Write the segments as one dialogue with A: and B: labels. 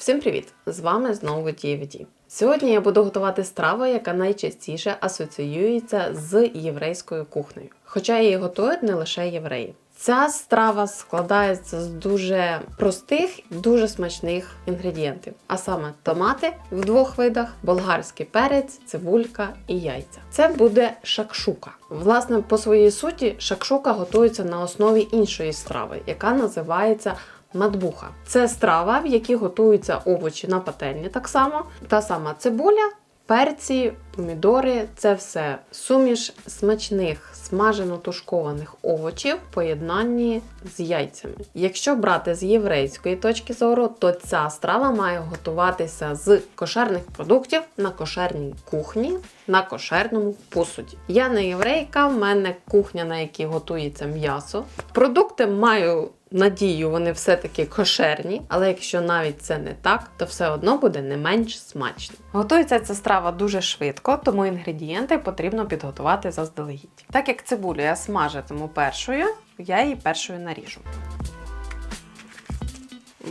A: Всім привіт! З вами знову TVD. Сьогодні я буду готувати страву, яка найчастіше асоціюється з єврейською кухнею. Хоча її готують не лише євреї. Ця страва складається з дуже простих, дуже смачних інгредієнтів. А саме томати в двох видах, болгарський перець, цибулька і яйця. Це буде шакшука. Власне, по своїй суті, шакшука готується на основі іншої страви, яка називається матбуха. Це страва, в якій готуються овочі на пательні так само. Та сама цибуля, перці, помідори – це все суміш смачних смажено-тушкованих овочів в поєднанні з яйцями. Якщо брати з єврейської точки зору, то ця страва має готуватися з кошерних продуктів на кошерній кухні, на кошерному посуді. Я не єврейка, в мене кухня, на якій готується м'ясо. Продукти маю надію, вони все-таки кошерні, але якщо навіть це не так, то все одно буде не менш смачно. Готується ця страва дуже швидко, тому інгредієнти потрібно підготувати заздалегідь. Так як цибулю я смажитиму першою, я її першою наріжу.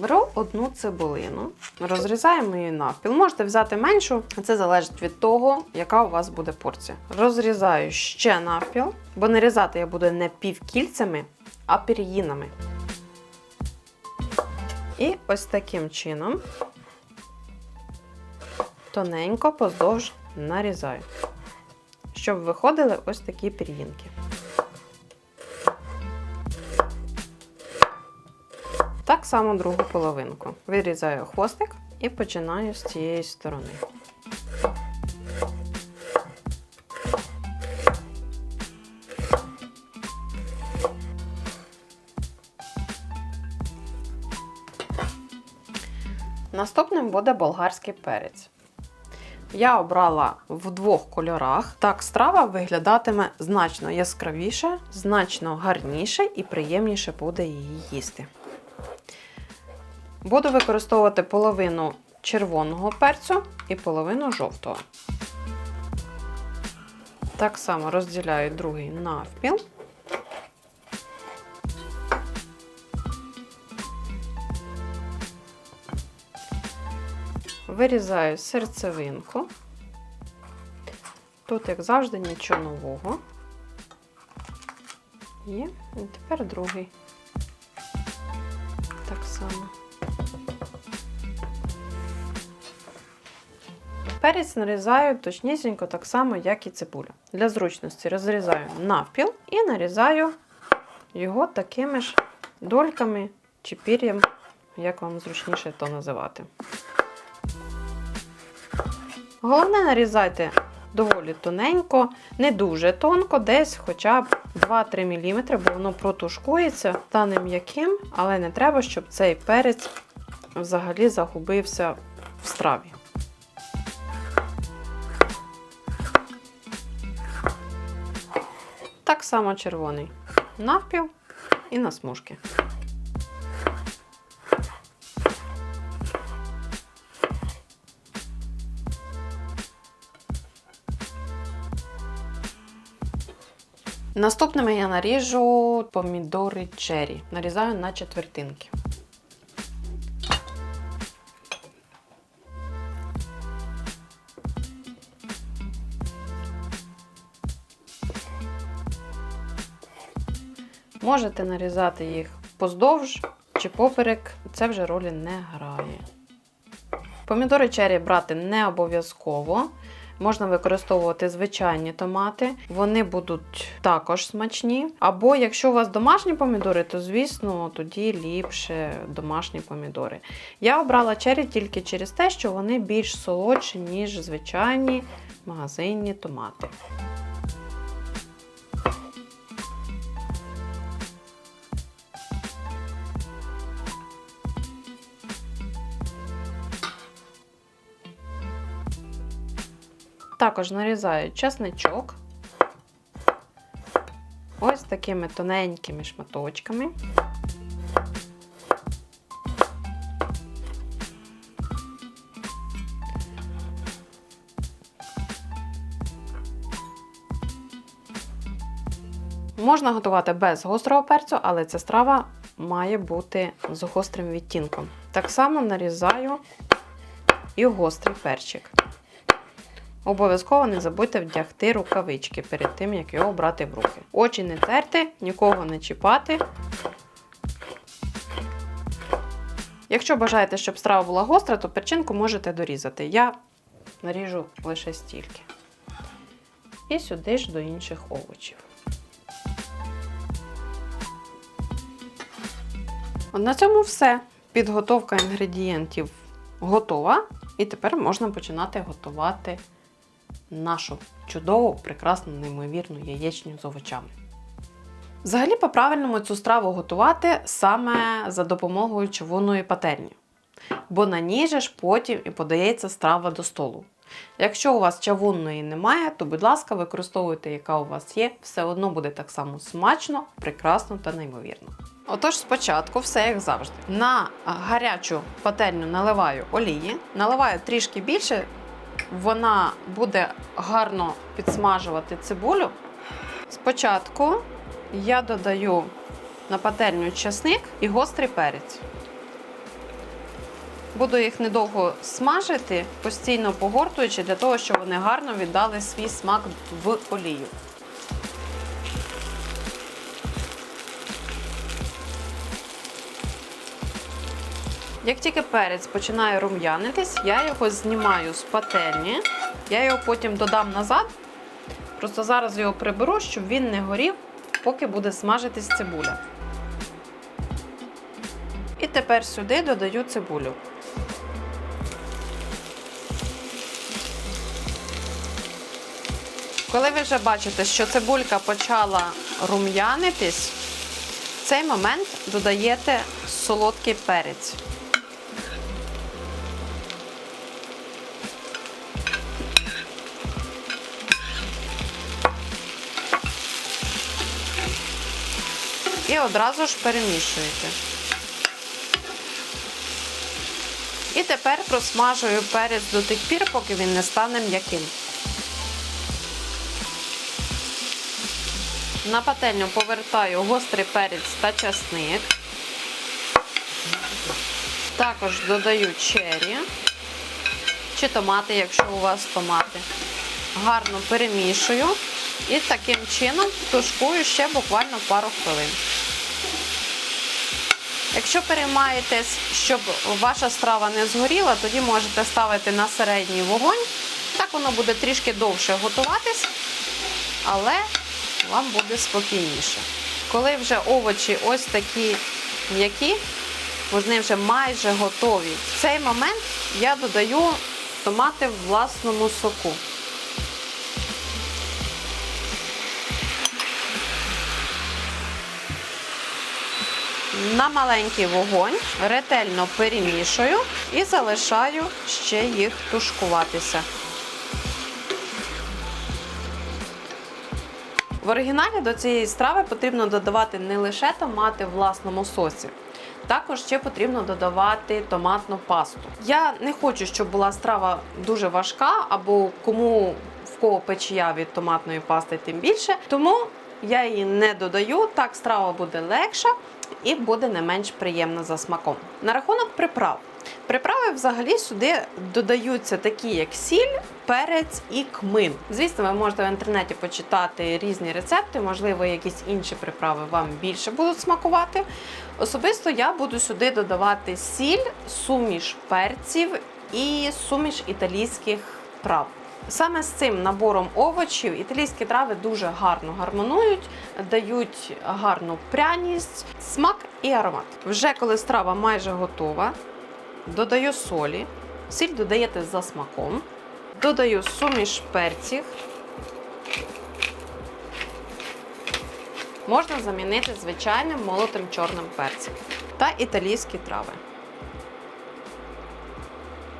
A: Беру одну цибулину, розрізаємо її навпіл. Можете взяти меншу, це залежить від того, яка у вас буде порція. Розрізаю ще навпіл, бо нарізати я буду не півкільцями, а пір'їнами. І ось таким чином тоненько поздовж нарізаю, щоб виходили ось такі пір'їнки. Так само другу половинку. Вирізаю хвостик і починаю з цієї сторони. Наступним буде болгарський перець. Я обрала в двох кольорах. Так страва виглядатиме значно яскравіше, значно гарніше і приємніше буде її їсти. Буду використовувати половину червоного перцю і половину жовтого. Так само розділяю другий навпіл. Вирізаю серцевинку. Тут, як завжди, нічого нового. І тепер другий. Так само. Перець нарізаю точнісінько так само, як і цибуля. Для зручності розрізаю навпіл і нарізаю його такими ж дольками чи пір'ям, як вам зручніше то називати. Головне, нарізайте доволі тоненько, не дуже тонко, десь хоча б 2-3 мм, бо воно протушкується, стане м'яким, але не треба, щоб цей перець взагалі загубився в страві. Так само червоний навпіл і на смужки. Наступними я наріжу помідори черрі. Нарізаю на четвертинки. Можете нарізати їх поздовж чи поперек, це вже ролі не грає. Помідори черрі брати не обов'язково. Можна використовувати звичайні томати, вони будуть також смачні. Або якщо у вас домашні помідори, то, звісно, тоді ліпше домашні помідори. Я обрала черрі тільки через те, що вони більш солодші, ніж звичайні магазинні томати. Також нарізаю чесничок ось такими тоненькими шматочками. Можна готувати без гострого перцю, але ця страва має бути з гострим відтінком. Так само нарізаю і гострий перчик. Обов'язково не забудьте вдягти рукавички перед тим, як його брати в руки. Очі не терти, нікого не чіпати. Якщо бажаєте, щоб страва була гостра, то перчинку можете дорізати. Я наріжу лише стільки. І сюди ж до інших овочів. От на цьому все. Підготовка інгредієнтів готова. І тепер можна починати готувати нашу чудову, прекрасну, неймовірну яєчню з овочами. Взагалі, по-правильному цю страву готувати саме за допомогою чавунної пательні. Бо на ній же ж потім і подається страва до столу. Якщо у вас чавунної немає, то, будь ласка, використовуйте, яка у вас є. Все одно буде так само смачно, прекрасно та неймовірно. Отож, спочатку все як завжди. На гарячу пательню наливаю олії, наливаю трішки більше, вона буде гарно підсмажувати цибулю. Спочатку я додаю на пательню часник і гострий перець. Буду їх недовго смажити, постійно погортуючи, для того, щоб вони гарно віддали свій смак в олію. Як тільки перець починає рум'янитись, я його знімаю з пательні, я його потім додам назад, просто зараз його приберу, щоб він не горів, поки буде смажитись цибуля. І тепер сюди додаю цибулю. Коли ви вже бачите, що цибулька почала рум'янитись, в цей момент додаєте солодкий перець. І одразу ж перемішуєте. І тепер просмажую перець до тих пір, поки він не стане м'яким. На пательню повертаю гострий перець та часник. Також додаю черрі чи томати, якщо у вас томати. Гарно перемішую і таким чином тушкую ще буквально пару хвилин. Якщо переймаєтесь, щоб ваша страва не згоріла, тоді можете ставити на середній вогонь. Так воно буде трішки довше готуватись, але вам буде спокійніше. Коли вже овочі ось такі м'які, вони вже майже готові. В цей момент я додаю томати в власному соку. На маленький вогонь ретельно перемішую і залишаю ще їх тушкуватися. В оригіналі до цієї страви потрібно додавати не лише томати в власному соці, також ще потрібно додавати томатну пасту. Я не хочу, щоб була страва дуже важка, або в кого печія від томатної пасти тим більше, тому я її не додаю, так страва буде легша і буде не менш приємна за смаком. На рахунок приправ. Приправи взагалі сюди додаються такі, як сіль, перець і кмин. Звісно, ви можете в інтернеті почитати різні рецепти, можливо, якісь інші приправи вам більше будуть смакувати. Особисто я буду сюди додавати сіль, суміш перців і суміш італійських трав. Саме з цим набором овочів італійські трави дуже гарно гармонують, дають гарну пряність, смак і аромат. Вже коли страва майже готова, додаю солі, сіль додаєте за смаком, додаю суміш перців, можна замінити звичайним молотим чорним перцем та італійські трави.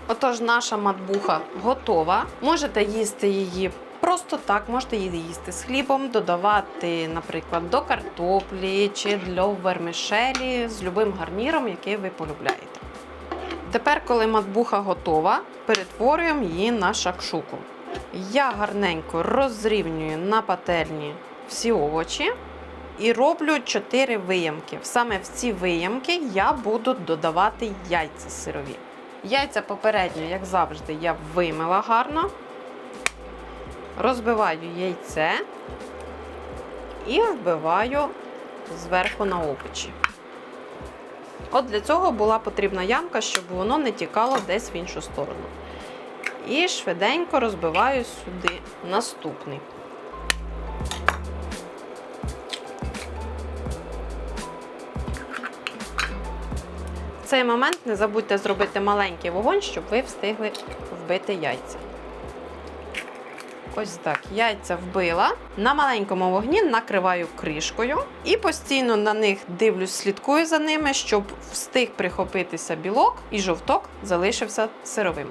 A: Отож, наша матбуха готова. Можете їсти її просто так, можете її їсти з хлібом, додавати, наприклад, до картоплі чи для вермішелі з любим гарніром, який ви полюбляєте. Тепер, коли матбуха готова, перетворюємо її на шакшуку. Я гарненько розрівнюю на пательні всі овочі і роблю 4 виямки. Саме в ці виямки я буду додавати яйця сирові. Яйця попередньо, як завжди, я вимила гарно. Розбиваю яйце і вбиваю зверху на овочі. От для цього була потрібна ямка, щоб воно не тікало десь в іншу сторону. І швиденько розбиваю сюди наступний. В цей момент не забудьте зробити маленький вогонь, щоб ви встигли вбити яйця. Ось так, яйця вбила. На маленькому вогні накриваю кришкою і постійно на них дивлюсь, слідкую за ними, щоб встиг прихопитися білок і жовток залишився сировим.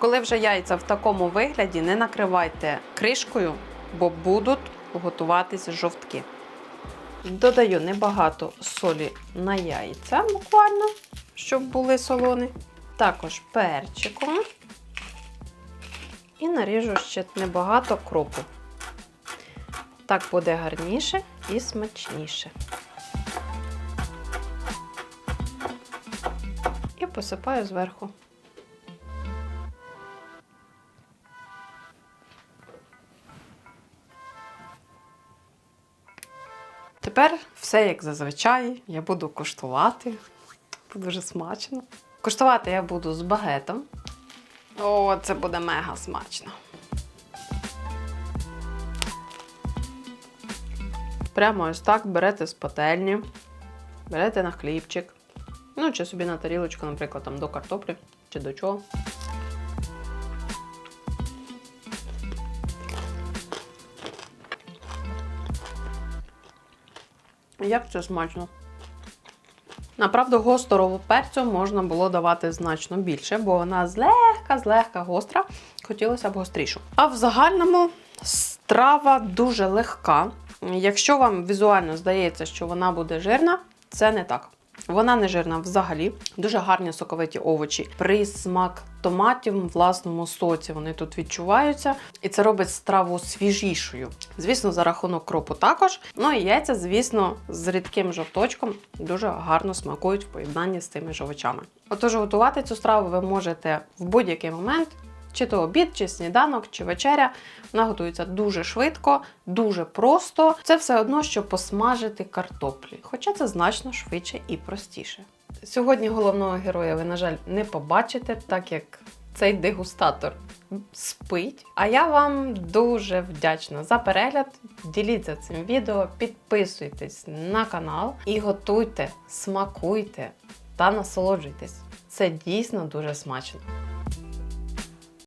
A: Коли вже яйця в такому вигляді, не накривайте кришкою, бо будуть готуватися жовтки. Додаю небагато солі на яйця, буквально, щоб були солоні. Також перчиком. І наріжу ще небагато кропу. Так буде гарніше і смачніше. І посипаю зверху. Тепер все як зазвичай, я буду куштувати. Буде дуже смачно. Куштувати я буду з багетом. О, це буде мега смачно. Прямо ось так берете з пательні, берете на хлібчик. Ну, чи собі на тарілочку, наприклад, там до картоплі, чи до чого. Як це смачно. Направду, гострого перцю можна було давати значно більше, бо вона злегка гостра, хотілося б гострішу. А в загальному страва дуже легка. Якщо вам візуально здається, що вона буде жирна, це не так. Вона не жирна взагалі. Дуже гарні соковиті овочі. Присмак томатів в власному соці вони тут відчуваються. І це робить страву свіжішою. Звісно, за рахунок кропу також. Ну і яйця, звісно, з рідким жовточком дуже гарно смакують в поєднанні з цими ж овочами. Отож, готувати цю страву ви можете в будь-який момент. Чи то обід, чи сніданок, чи вечеря. Вона готується дуже швидко, дуже просто. Це все одно, що посмажити картоплі. Хоча це значно швидше і простіше. Сьогодні головного героя ви, на жаль, не побачите, так як цей дегустатор спить. А я вам дуже вдячна за перегляд. Діліться цим відео, підписуйтесь на канал і готуйте, смакуйте та насолоджуйтесь. Це дійсно дуже смачно.